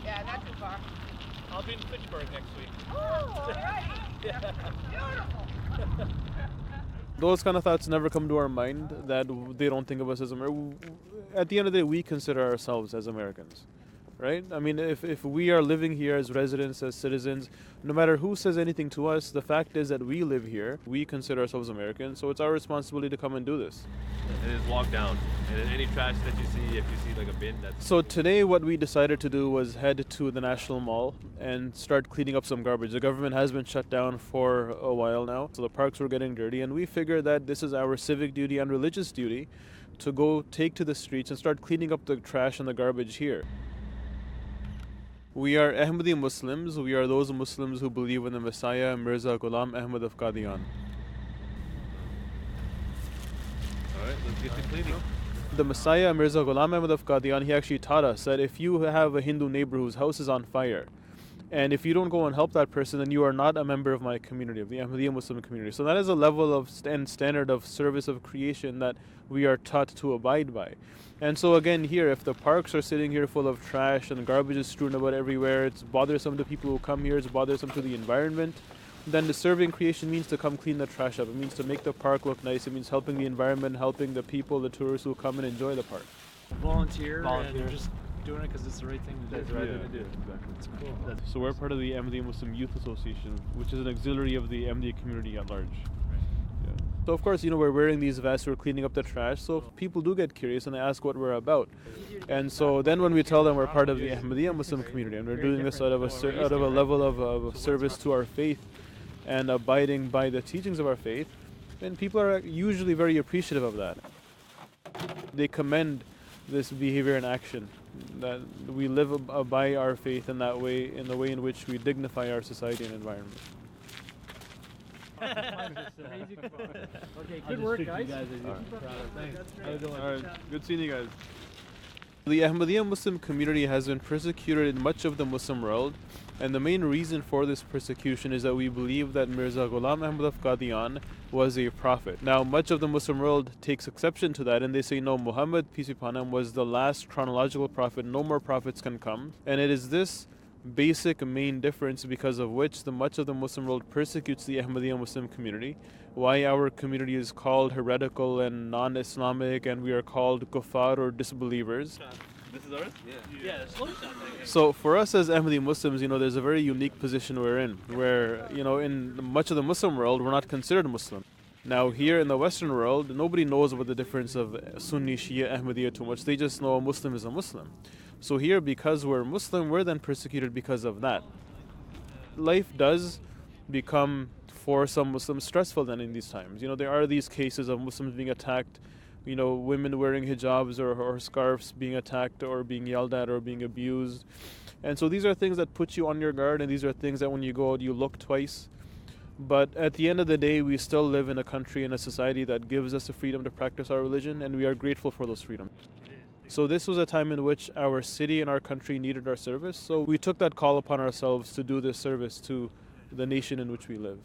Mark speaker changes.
Speaker 1: Yeah, not too far.
Speaker 2: I'll be in Fitchburg next week.
Speaker 1: Oh, all right. Beautiful.
Speaker 3: Those kind of thoughts never come to our mind, that they don't think of us as Americans. At the end of the day, we consider ourselves as Americans, right? I mean, if we are living here as residents, as citizens, no matter who says anything to us, the fact is that we live here, we consider ourselves Americans, so it's our responsibility to come and do this.
Speaker 4: And it's locked down. And any trash that you see, if you see like a bin, that's...
Speaker 3: So today what we decided to do was head to the National Mall and start cleaning up some garbage. The government has been shut down for a while now, so the parks were getting dirty, and we figured that this is our civic duty and religious duty to go take to the streets and start cleaning up the trash and the garbage here. We are Ahmadiyya Muslims. We are those Muslims who believe in the Messiah, Mirza Ghulam Ahmad of Qadian.
Speaker 4: Alright, let's get to cleaning.
Speaker 3: The Messiah, Mirza Ghulam Ahmad of Qadian, he actually taught us that if you have a Hindu neighbor whose house is on fire, and if you don't go and help that person, then you are not a member of my community, of the Ahmadiyya Muslim community. So that is a level of standard of service of creation that we are taught to abide by. And so again here, if the parks are sitting here full of trash and garbage is strewn about everywhere, it's bothersome to people who come here, it's bothersome to the environment, then the serving creation means to come clean the trash up. It means to make the park look nice. It means helping the environment, helping the people, the tourists who come and enjoy the park.
Speaker 5: Volunteer. And you're just doing it because it's the right thing to do.
Speaker 3: That's the right thing to do. Exactly.
Speaker 5: It's cool.
Speaker 3: So we're part of the Ahmadiyya Muslim Youth Association, which is an auxiliary of the Ahmadiyya community at large. Yeah. So of course, we're wearing these vests, we're cleaning up the trash, so people do get curious and they ask what we're about. And so then when we tell them we're part of the Ahmadiyya Muslim community and we're doing this out of a level of service to our faith and abiding by the teachings of our faith, then people are usually very appreciative of that. They commend this behavior and action, that we live by our faith in that way, in the way in which we dignify our society and environment.
Speaker 5: Okay, good work, guys.
Speaker 3: All right, good seeing you guys. The Ahmadiyya Muslim community has been persecuted in much of the Muslim world, and the main reason for this persecution is that we believe that Mirza Ghulam Ahmad of Qadian was a prophet. Now, much of the Muslim world takes exception to that, and they say, no, Muhammad, peace be upon him, was the last chronological prophet, no more prophets can come. And it is this basic main difference because of which much of the Muslim world persecutes the Ahmadiyya Muslim community, why our community is called heretical and non-Islamic, and we are called kuffar or disbelievers.
Speaker 4: This is ours? Yeah, slow shot.
Speaker 3: So for us as Ahmadiyya Muslims, there's a very unique position we're in, where, in much of the Muslim world, we're not considered Muslim. Now here in the Western world, nobody knows about the difference of Sunni, Shia, Ahmadiyya too much. They just know a Muslim is a Muslim. So here, because we're Muslim, we're then persecuted because of that. Life does become, for some Muslims, stressful then in these times. There are these cases of Muslims being attacked, women wearing hijabs or scarves being attacked or being yelled at or being abused. And so these are things that put you on your guard, and these are things that when you go out, you look twice. But at the end of the day, we still live in a country and a society that gives us the freedom to practice our religion, and we are grateful for those freedoms. So this was a time in which our city and our country needed our service. So we took that call upon ourselves to do this service to the nation in which we live.